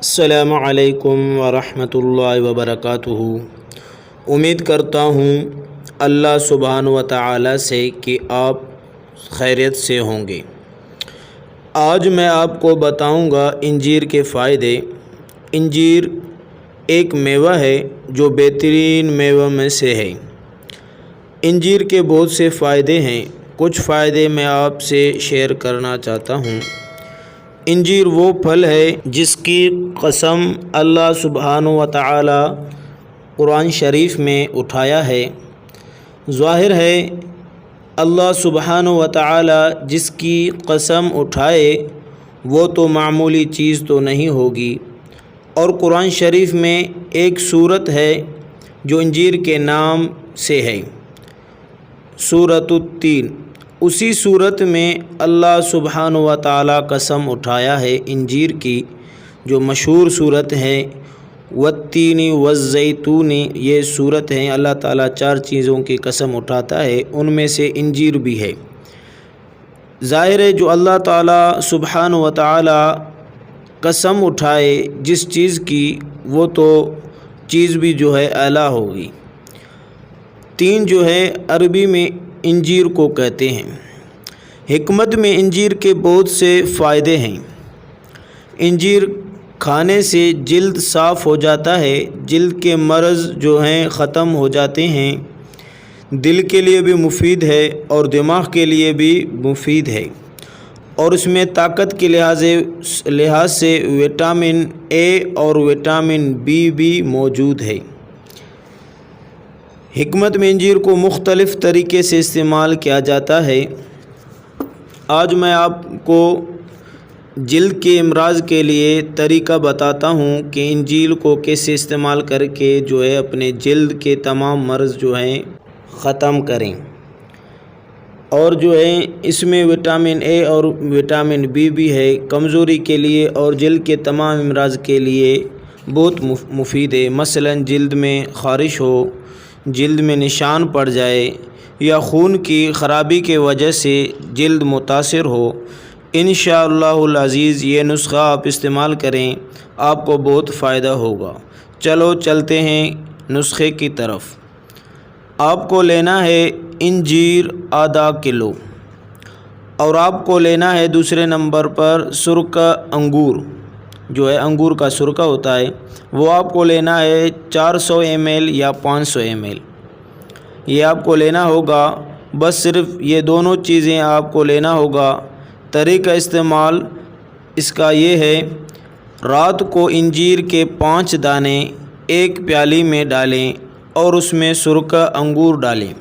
السلام علیکم ورحمۃ اللہ وبرکاتہ۔ امید کرتا ہوں اللہ سبحانہ و تعالی سے کہ آپ خیریت سے ہوں گے۔ آج میں آپ کو بتاؤں گا انجیر کے فائدے۔ انجیر ایک میوہ ہے جو بہترین میوہ میں سے ہے۔ انجیر کے بہت سے فائدے ہیں، کچھ فائدے میں آپ سے شیئر کرنا چاہتا ہوں۔ انجیر وہ پھل ہے جس کی قسم اللہ سبحانہ و تعالی قرآن شریف میں اٹھایا ہے۔ ظاہر ہے اللہ سبحانہ و تعالی جس کی قسم اٹھائے وہ تو معمولی چیز تو نہیں ہوگی، اور قرآن شریف میں ایک سورت ہے جو انجیر کے نام سے ہے، سورۃ التین۔ اسی صورت میں اللہ سبحانہ و تعالی قسم اٹھایا ہے انجیر کی، جو مشہور صورت ہے والتین والزیتون۔ یہ صورت ہے، اللہ تعالیٰ 4 چیزوں کی قسم اٹھاتا ہے، ان میں سے انجیر بھی ہے۔ ظاہر ہے جو اللہ تعالیٰ سبحانہ و تعالی قسم اٹھائے جس چیز کی، وہ تو چیز بھی جو ہے اعلیٰ ہوگی۔ تین جو ہے عربی میں انجیر کو کہتے ہیں۔ حکمت میں انجیر کے بہت سے فائدے ہیں۔ انجیر کھانے سے جلد صاف ہو جاتا ہے، جلد کے مرض جو ہیں ختم ہو جاتے ہیں، دل کے لیے بھی مفید ہے اور دماغ کے لیے بھی مفید ہے، اور اس میں طاقت کے لحاظ سے وٹامن اے اور وٹامن بی بھی موجود ہے۔ حکمت میں انجیر کو مختلف طریقے سے استعمال کیا جاتا ہے۔ آج میں آپ کو جلد کے امراض کے لیے طریقہ بتاتا ہوں کہ انجیر کو کیسے استعمال کر کے جو ہے اپنے جلد کے تمام مرض جو ہیں ختم کریں، اور جو ہے اس میں وٹامن اے اور وٹامن بی بھی ہے، کمزوری کے لیے اور جلد کے تمام امراض کے لیے بہت مفید ہے۔ مثلا جلد میں خارش ہو، جلد میں نشان پڑ جائے، یا خون کی خرابی کے وجہ سے جلد متاثر ہو، انشاءاللہ العزیز یہ نسخہ آپ استعمال کریں، آپ کو بہت فائدہ ہوگا۔ چلو چلتے ہیں نسخے کی طرف۔ آپ کو لینا ہے انجیر آدھا کلو، اور آپ کو لینا ہے دوسرے نمبر پر سرکہ انگور، جو ہے انگور کا سرکہ ہوتا ہے، وہ آپ کو لینا ہے 400 ml یا 500 ml۔ یہ آپ کو لینا ہوگا، بس صرف یہ دونوں چیزیں آپ کو لینا ہوگا۔ طریقہ استعمال اس کا یہ ہے، رات کو انجیر کے 5 دانے ایک پیالی میں ڈالیں اور اس میں سرکہ انگور ڈالیں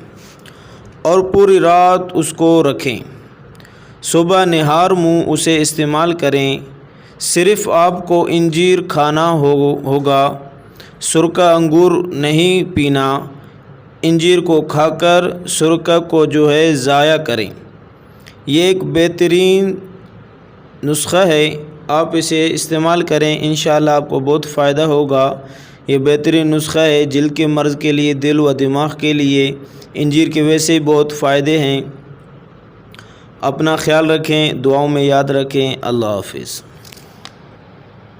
اور پوری رات اس کو رکھیں۔ صبح نہار منہ اسے استعمال کریں۔ صرف آپ کو انجیر کھانا ہوگا، سرکہ انگور نہیں پینا۔ انجیر کو کھا کر سرکہ کو جو ہے ضائع کریں۔ یہ ایک بہترین نسخہ ہے، آپ اسے استعمال کریں، انشاءاللہ آپ کو بہت فائدہ ہوگا۔ یہ بہترین نسخہ ہے جلد کے مرض کے لیے، دل و دماغ کے لیے۔ انجیر کے ویسے ہی بہت فائدے ہیں۔ اپنا خیال رکھیں، دعاؤں میں یاد رکھیں۔ اللہ حافظ۔